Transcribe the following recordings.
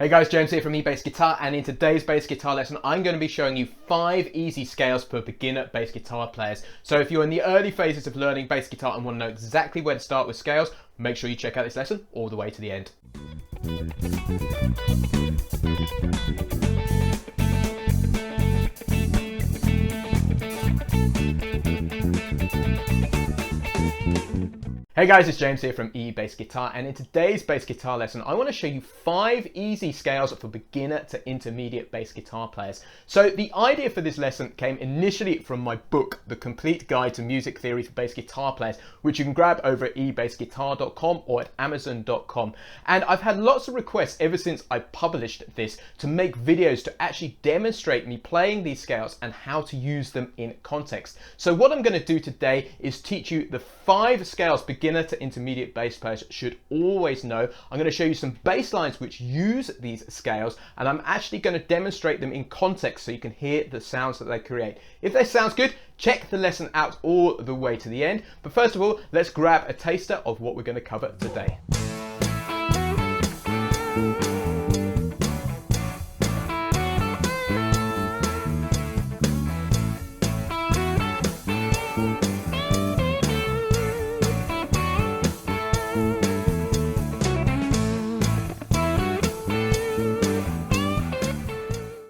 Hey guys, James here from eBassGuitar, and in today's bass guitar lesson I'm going to be showing you 5 easy scales for beginner bass guitar players. So if you're in the early phases of learning bass guitar and want to know exactly where to start with scales, make sure you check out this lesson all the way to the end. Hey guys, it's James here from eBassGuitar, and in today's bass guitar lesson I want to show you 5 easy scales for beginner to intermediate bass guitar players. So the idea for this lesson came initially from my book, The Complete Guide to Music Theory for Bass Guitar Players, which you can grab over at eBassGuitar.com or at Amazon.com. And I've had lots of requests ever since I published this to make videos to actually demonstrate me playing these scales and how to use them in context. So what I'm going to do today is teach you the 5 scales beginner to intermediate bass players should always know. I'm going to show you some bass lines which use these scales, and I'm actually going to demonstrate them in context so you can hear the sounds that they create. If that sounds good, check the lesson out all the way to the end. But first of all, let's grab a taster of what we're going to cover today.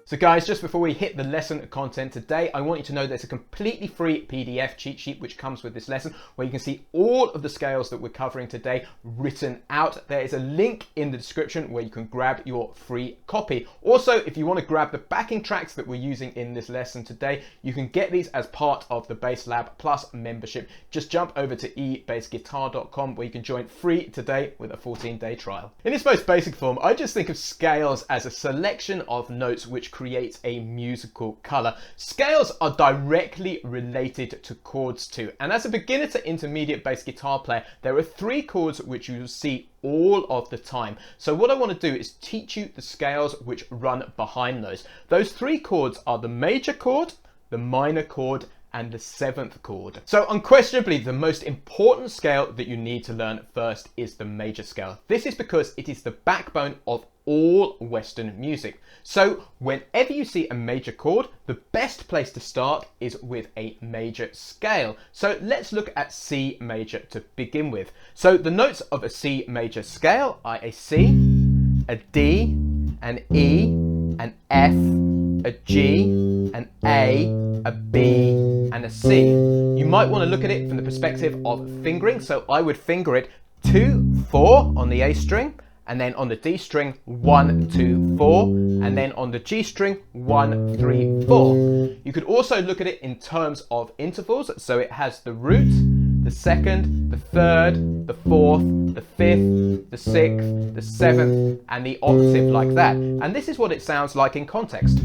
So guys, just before we hit the lesson content today, I want you to know there's a completely free PDF cheat sheet which comes with this lesson where you can see all of the scales that we're covering today written out. There is a link in the description where you can grab your free copy. Also, if you want to grab the backing tracks that we're using in this lesson today, you can get these as part of the Bass Lab Plus membership. Just jump over to eBassGuitar.com where you can join free today with a 14-day trial. In its most basic form, I just think of scales as a selection of notes which creates a musical color. Scales are directly related to chords too, and as a beginner to intermediate bass guitar player, there are 3 chords which you will see all of the time. So what I want to do is teach you the scales which run behind those. Those 3 chords are the major chord, the minor chord, and the 7th chord. So unquestionably, the most important scale that you need to learn first is the major scale. This is because it is the backbone of all Western music. So whenever you see a major chord, the best place to start is with a major scale. So let's look at C major to begin with. So the notes of a C major scale are a C, a D, an E, an F, a G, an A B, and a C. You might want to look at it from the perspective of fingering. So I would finger it 2, 4 on the A string, and then on the D string 1, 2, 4, and then on the G string 1, 3, 4. You could also look at it in terms of intervals. So it has the root, the 2nd, the 3rd, the 4th, the 5th, the 6th, the 7th, and the octave like that. And this is what it sounds like in context.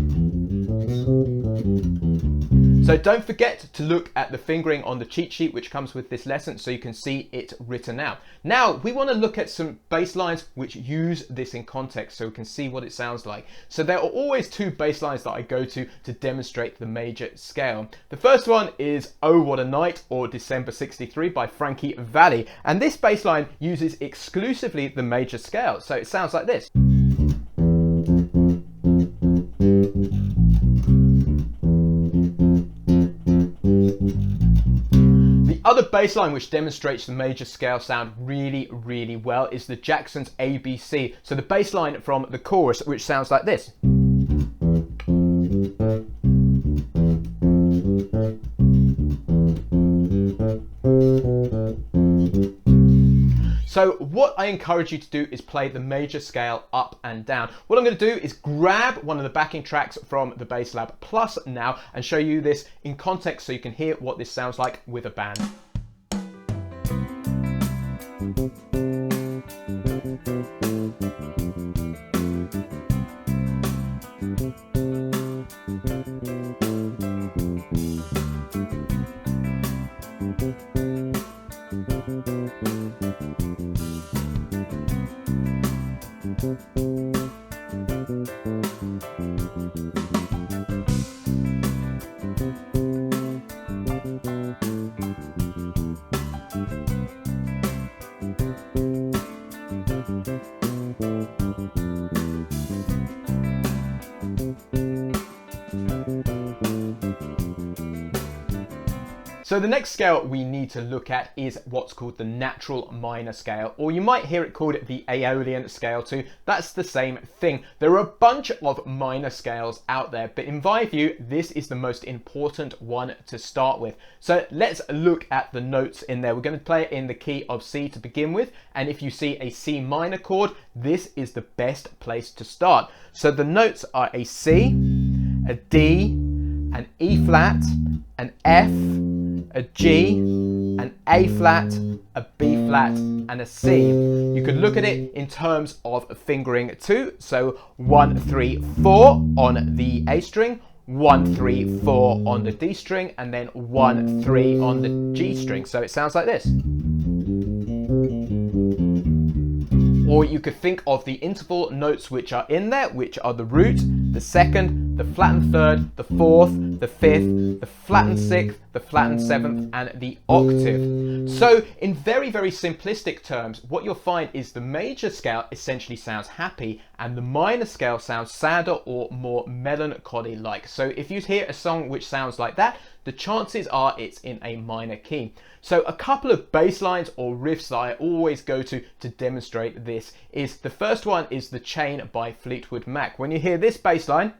So don't forget to look at the fingering on the cheat sheet which comes with this lesson so you can see it written out. Now we want to look at some bass lines which use this in context so we can see what it sounds like. So there are always 2 bass lines that I go to demonstrate the major scale. The first one is Oh What a Night, or December 63 by Frankie Valli, and this bass line uses exclusively the major scale. So it sounds like this. The other bass line which demonstrates the major scale sound really, really well is the Jackson's ABC. So the bass line from the chorus, which sounds like this. So what I encourage you to do is play the major scale up and down. What I'm going to do is grab one of the backing tracks from the Bass Lab Plus now and show you this in context so you can hear what this sounds like with a band. So the next scale we need to look at is what's called the natural minor scale, or you might hear it called the Aeolian scale too. That's the same thing. There are a bunch of minor scales out there, but in my view, this is the most important one to start with. So let's look at the notes in there. We're going to play it in the key of C to begin with, and if you see a C minor chord, this is the best place to start. So the notes are a C, a D, an E flat, an F, a G, an A flat, a B flat, and a C. You could look at it in terms of fingering too. So 1, 3, 4 on the A string, 1, 3, 4 on the D string, and then 1, 3 on the G string. So it sounds like this. Or you could think of the interval notes which are in there, which are the root, the second, the flattened third, the fourth, the fifth, the flattened sixth, the flattened seventh, and the octave. So in very, very simplistic terms, what you'll find is the major scale essentially sounds happy and the minor scale sounds sadder or more melancholy-like. So if you hear a song which sounds like that, the chances are it's in a minor key. So a couple of bass lines or riffs that I always go to demonstrate this is, the first one is The Chain by Fleetwood Mac. When you hear this bass line,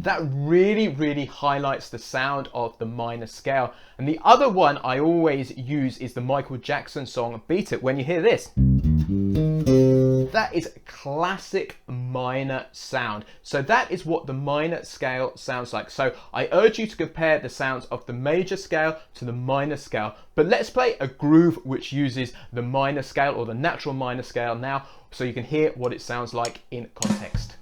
that really, really highlights the sound of the minor scale. And the other one I always use is the Michael Jackson song Beat It. When you hear this, that is classic minor sound. So that is what the minor scale sounds like. So I urge you to compare the sounds of the major scale to the minor scale. But let's play a groove which uses the minor scale or the natural minor scale now, so you can hear what it sounds like in context.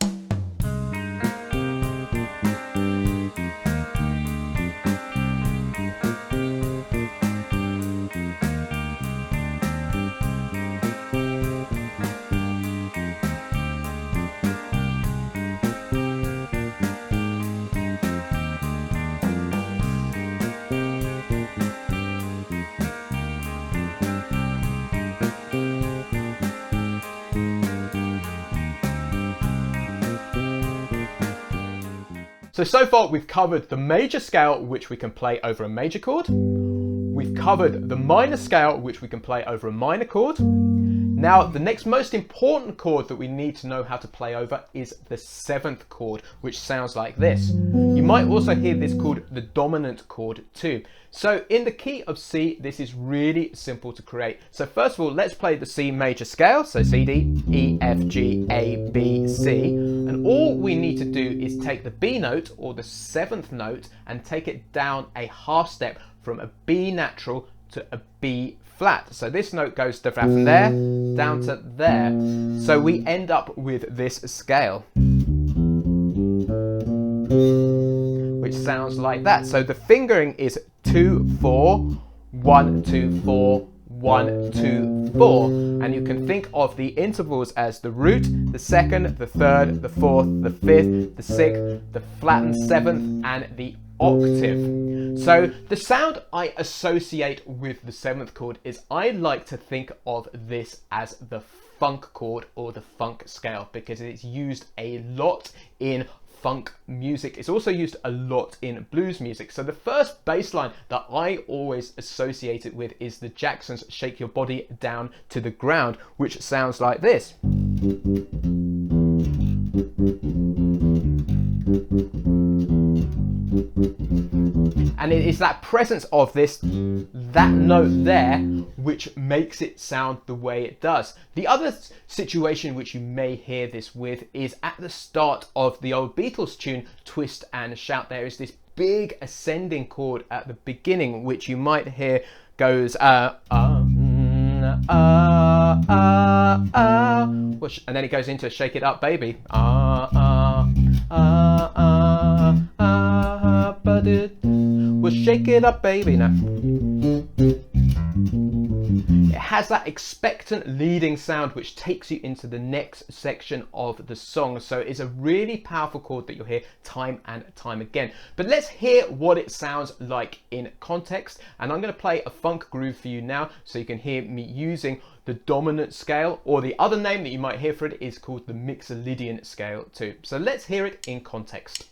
So far we've covered the major scale, which we can play over a major chord. We've covered the minor scale, which we can play over a minor chord. Now, the next most important chord that we need to know how to play over is the seventh chord, which sounds like this. You might also hear this called the dominant chord too. So in the key of C, this is really simple to create. So first of all, let's play the C major scale. So C, D, E, F, G, A, B, C. And all we need to do is take the B note or the seventh note and take it down a half step from a B natural to a B flat. So this note goes from there down to there. So we end up with this scale, which sounds like that. So the fingering is 2, 4, 1, 2, 4, 1, 2, 4. And you can think of the intervals as the root, the second, the third, the fourth, the fifth, the sixth, the flattened seventh, and the octave. So the sound I associate with the seventh chord is, I like to think of this as the funk chord or the funk scale, because it's used a lot in funk music. It's also used a lot in blues music. So the first bass line that I always associate it with is the Jacksons' Shake Your Body Down to the Ground, which sounds like this. And it is that presence of that note there which makes it sound the way it does. The other situation which you may hear this with is at the start of the old Beatles tune Twist and Shout. There is this big ascending chord at the beginning which you might hear goes and then it goes into Shake It Up Baby. We'll shake it up, baby. Now it has that expectant leading sound which takes you into the next section of the song. So it's a really powerful chord that you'll hear time and time again. But let's hear what it sounds like in context. And I'm going to play a funk groove for you now so you can hear me using the dominant scale, or the other name that you might hear for it is called the Mixolydian scale too. So let's hear it in context.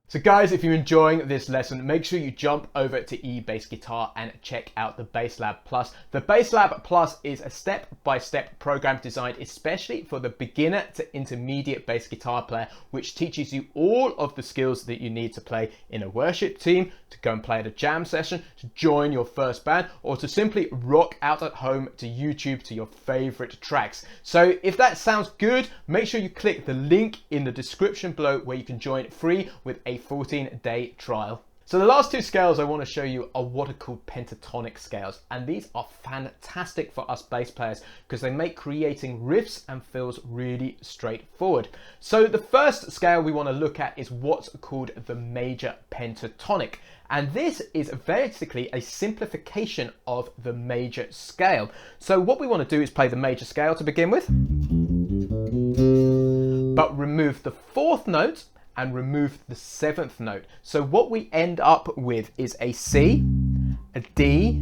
So guys, if you're enjoying this lesson, make sure you jump over to eBassGuitar and check out the BassLab Plus. The BassLab Plus is a step-by-step program designed especially for the beginner to intermediate bass guitar player, which teaches you all of the skills that you need to play in a worship team, to go and play at a jam session, to join your first band, or to simply rock out at home to YouTube to your favorite tracks. So if that sounds good, make sure you click the link in the description below where you can join free with a 14-day trial. So the last two scales I want to show you are what are called pentatonic scales, and these are fantastic for us bass players because they make creating riffs and fills really straightforward. So the first scale we want to look at is what's called the major pentatonic, and this is basically a simplification of the major scale. So what we want to do is play the major scale to begin with, but remove the fourth note and remove the seventh note. So what we end up with is a C, a D,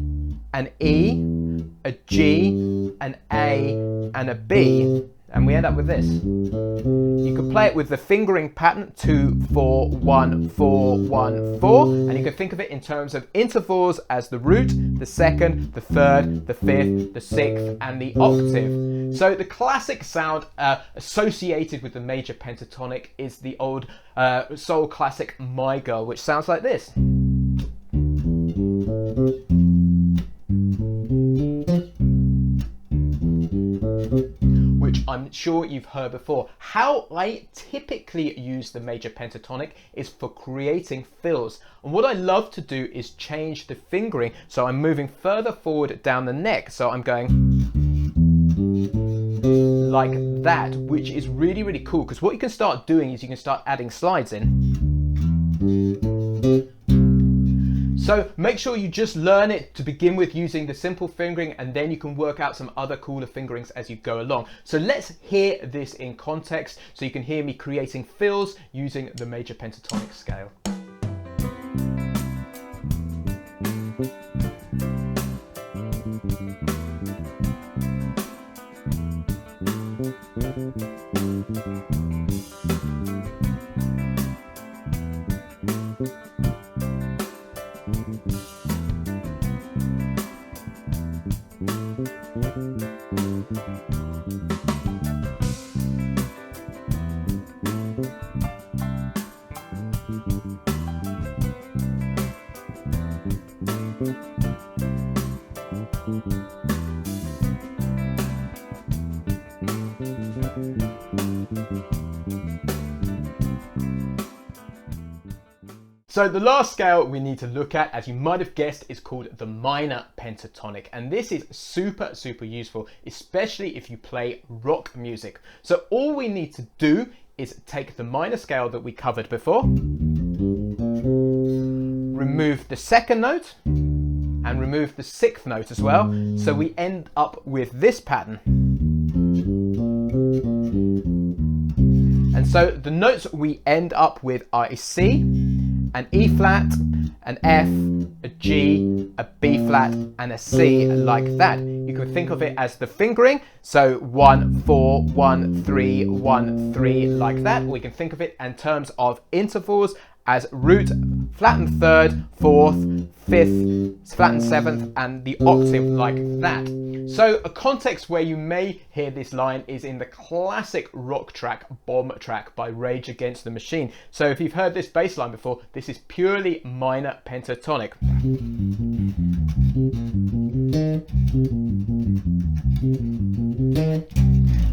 an E, a G, an A, and a B, and we end up with this. You can play it with the fingering pattern 2, 4, 1, 4, 1, 4, and you can think of it in terms of intervals as the root, the second, the third, the fifth, the sixth, and the octave. So the classic sound associated with the major pentatonic is the old soul classic My Girl, which sounds like this. Which I'm sure you've heard before. How I typically use the major pentatonic is for creating fills. And what I love to do is change the fingering. So I'm moving further forward down the neck. So I'm going like that, which is really, really cool. Because what you can start doing is you can start adding slides in. So make sure you just learn it to begin with using the simple fingering, and then you can work out some other cooler fingerings as you go along. So let's hear this in context so you can hear me creating fills using the major pentatonic scale. So the last scale we need to look at, as you might have guessed, is called the minor pentatonic. And this is super, super useful, especially if you play rock music. So all we need to do is take the minor scale that we covered before, remove the second note, and remove the sixth note as well. So we end up with this pattern. And so the notes we end up with are a C, an E flat, an F, a G, a B flat, and a C, like that. You can think of it as the fingering, so 1, 4, 1, 3, 1, 3, like that. Or we can think of it in terms of intervals as root, flattened third, fourth, fifth, flattened seventh, and the octave, like that. So a context where you may hear this line is in the classic rock track Bomb Track by Rage Against the Machine. So if you've heard this bass line before, this is purely minor pentatonic.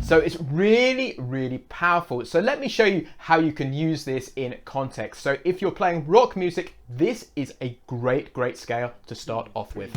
So it's really, really powerful. So let me show you how you can use this in context. So if you're playing rock music, this is a great, great scale to start off with.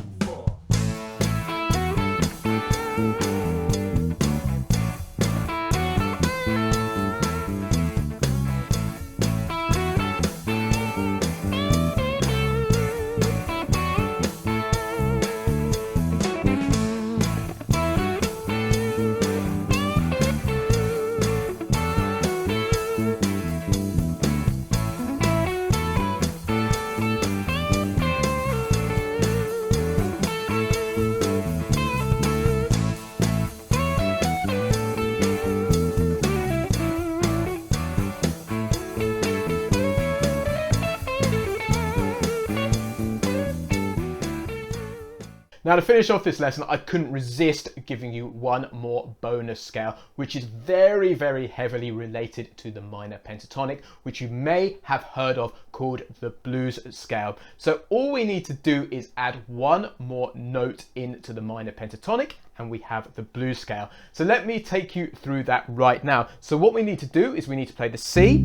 Now, to finish off this lesson, I couldn't resist giving you one more bonus scale, which is very, very heavily related to the minor pentatonic, which you may have heard of, called the blues scale. So all we need to do is add one more note into the minor pentatonic, and we have the blues scale. So let me take you through that right now. So what we need to do is we need to play the C,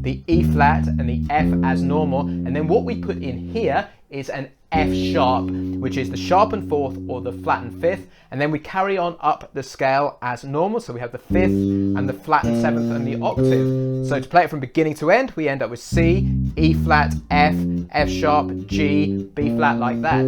the E flat, and the F as normal, and then what we put in here is an F sharp, which is the sharpened fourth or the flattened fifth, and then we carry on up the scale as normal. So we have the fifth and the flattened seventh and the octave. So to play it from beginning to end, we end up with C, E flat, F, F sharp, G, B flat, like that.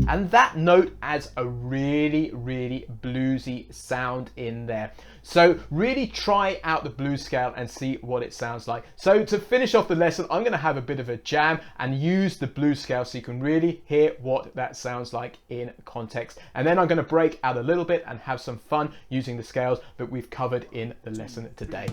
And that note adds a really, really bluesy sound in there. So really try out the blues scale and see what it sounds like. So to finish off the lesson, I'm going to have a bit of a jam and use the blues scale so you can really hear what that sounds like in context. And then I'm going to break out a little bit and have some fun using the scales that we've covered in the lesson today.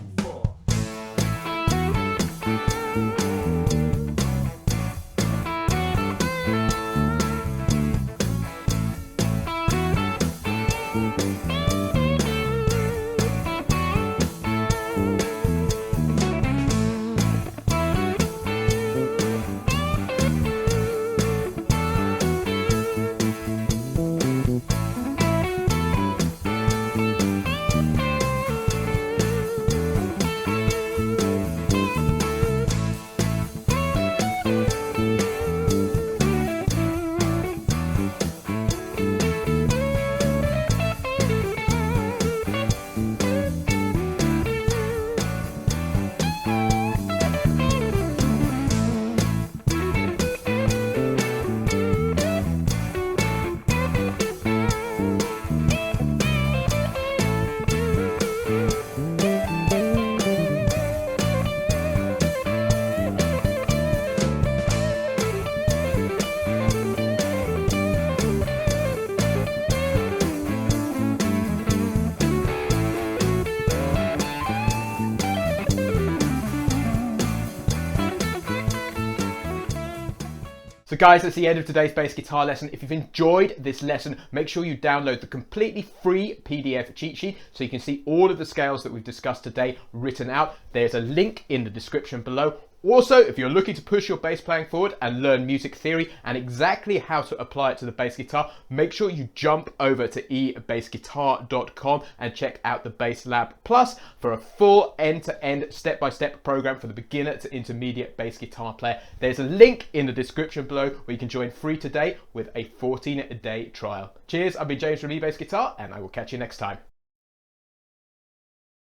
So guys, that's the end of today's bass guitar lesson. If you've enjoyed this lesson, make sure you download the completely free PDF cheat sheet so you can see all of the scales that we've discussed today written out. There's a link in the description below. Also, if you're looking to push your bass playing forward and learn music theory and exactly how to apply it to the bass guitar, make sure you jump over to eBassGuitar.com and check out the Bass Lab Plus for a full end-to-end step-by-step program for the beginner to intermediate bass guitar player. There's a link in the description below where you can join free today with a 14-day trial. Cheers, I've been James from eBassGuitar, and I will catch you next time.